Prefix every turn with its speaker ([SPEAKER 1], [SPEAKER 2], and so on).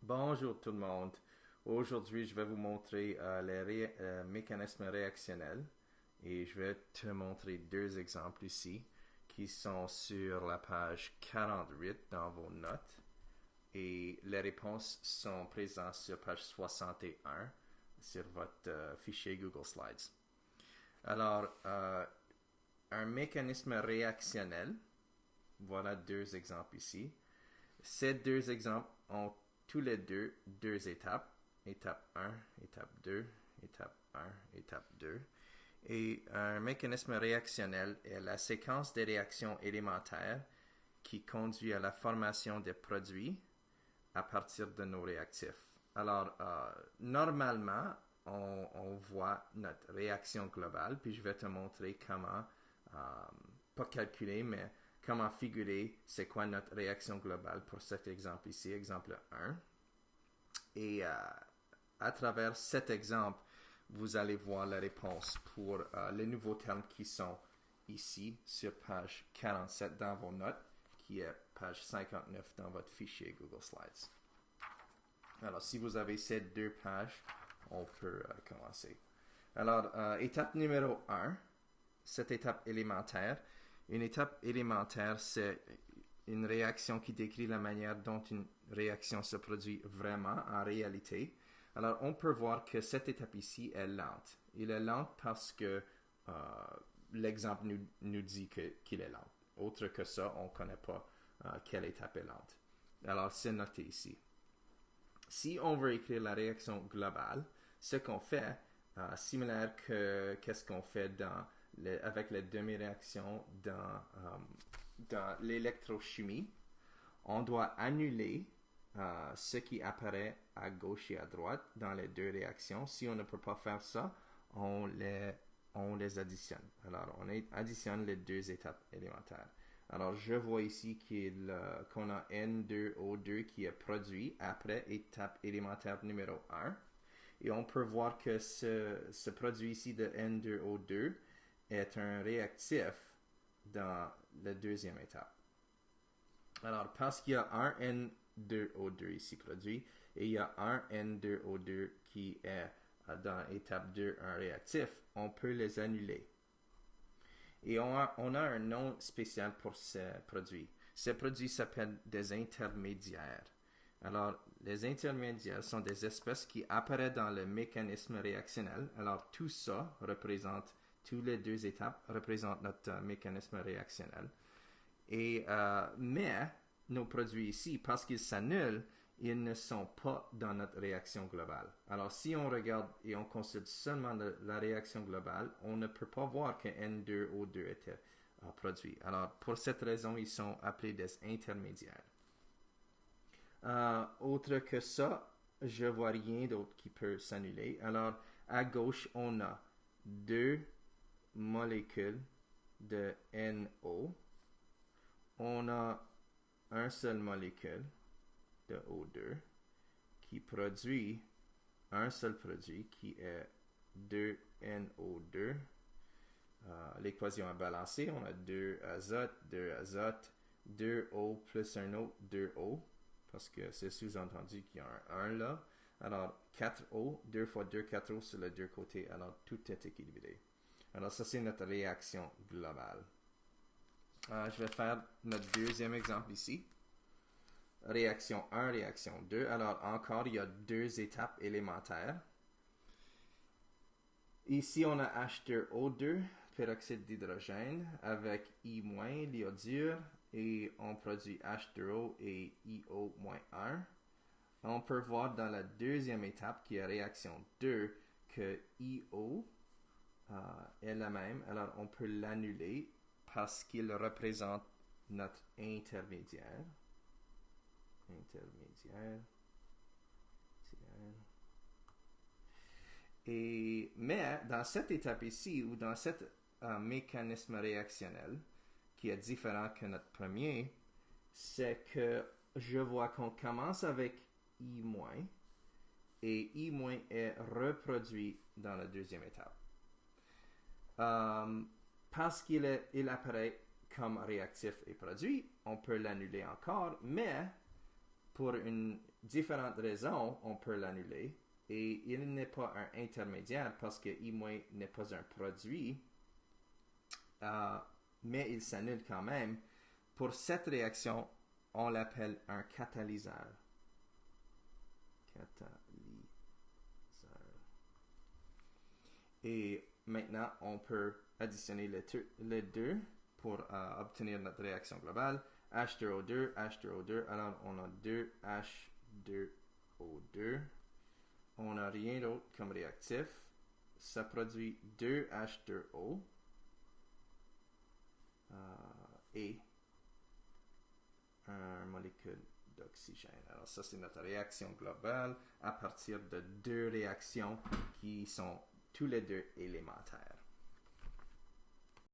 [SPEAKER 1] Bonjour tout le monde. Aujourd'hui, je vais vous montrer les mécanismes réactionnels et je vais te montrer deux exemples ici qui sont sur la page 48 dans vos notes et les réponses sont présentes sur page 61 sur votre fichier Google Slides. Alors, un mécanisme réactionnel, voilà deux exemples ici. Ces deux exemples ont tous les deux étapes. Étape 1, étape 2, étape 1, étape 2. Et un mécanisme réactionnel est la séquence des réactions élémentaires qui conduit à la formation des produits à partir de nos réactifs. Alors, normalement, on voit notre réaction globale, puis je vais te montrer comment, pas calculer, mais comment figurer c'est quoi notre réaction globale pour cet exemple ici, exemple 1. Et à travers cet exemple, vous allez voir la réponse pour les nouveaux termes qui sont ici sur page 47 dans vos notes, qui est page 59 dans votre fichier Google Slides. Alors, si vous avez ces deux pages, on peut commencer. Alors, étape numéro 1, cette étape élémentaire. Une étape élémentaire, c'est une réaction qui décrit la manière dont une réaction se produit vraiment en réalité. Alors, on peut voir que cette étape ici est lente. Il est lente parce que l'exemple nous dit qu'il est lent. Autre que ça, on ne connaît pas quelle étape est lente. Alors, c'est noté ici. Si on veut écrire la réaction globale, ce qu'on fait, similaire que qu'est-ce qu'on fait avec les demi-réactions dans l'électrochimie, on doit annuler ce qui apparaît à gauche et à droite dans les deux réactions. Si on ne peut pas faire ça, on les additionne. Alors, on additionne les deux étapes élémentaires. Alors, je vois ici qu'on a N2O2 qui est produit après étape élémentaire numéro 1. Et on peut voir que ce produit ici de N2O2 est un réactif dans la deuxième étape. Alors, parce qu'il y a un N2O2 ici produit et il y a un N2O2 qui est dans étape 2 un réactif, on peut les annuler. Et on a un nom spécial pour ces produits. Ces produits s'appellent des intermédiaires. Alors, les intermédiaires sont des espèces qui apparaissent dans le mécanisme réactionnel. Alors, tout ça représente, toutes les deux étapes représentent notre mécanisme réactionnel. Mais nos produits ici, parce qu'ils s'annulent, ils ne sont pas dans notre réaction globale. Alors, si on regarde et on considère seulement la réaction globale, on ne peut pas voir que N2O2 était produit. Alors, pour cette raison, ils sont appelés des intermédiaires. Autre que ça, je vois rien d'autre qui peut s'annuler. Alors, à gauche, on a deux molécules de NO. On a un seul molécule de O2 qui produit un seul produit qui est 2NO2. L'équation est balancée. On a 2 azote, 2 O plus un autre 2O, parce que c'est sous-entendu qu'il y a un 1 là. Alors, 4O, 2 fois 2, 4O sur les deux côtés. Alors, tout est équilibré. Alors, ça, c'est notre réaction globale. Je vais faire notre deuxième exemple ici. Réaction 1, réaction 2. Alors, encore, il y a deux étapes élémentaires. Ici, on a H2O2, peroxyde d'hydrogène, avec I-, l'iodure, et on produit H2O et IO-1. On peut voir dans la deuxième étape, qui est réaction 2, que IO est la même. Alors, on peut l'annuler parce qu'il représente notre intermédiaire. Mais dans cette étape ici, ou dans cet mécanisme réactionnel, qui est différent que notre premier, c'est que je vois qu'on commence avec I-, et I- est reproduit dans la deuxième étape. Parce qu'il apparaît comme réactif et produit, on peut l'annuler encore, mais pour une différente raison, on peut l'annuler. Et il n'est pas un intermédiaire parce que I- n'est pas un produit, mais il s'annule quand même. Pour cette réaction, on l'appelle un catalyseur. Et maintenant, on peut additionner les deux pour obtenir notre réaction globale. H2O2, H2O2. Alors, on a 2H2O2. On n'a rien d'autre comme réactif. Ça produit 2H2O et un molécule d'oxygène. Alors ça, c'est notre réaction globale à partir de deux réactions qui sont tous les deux élémentaires.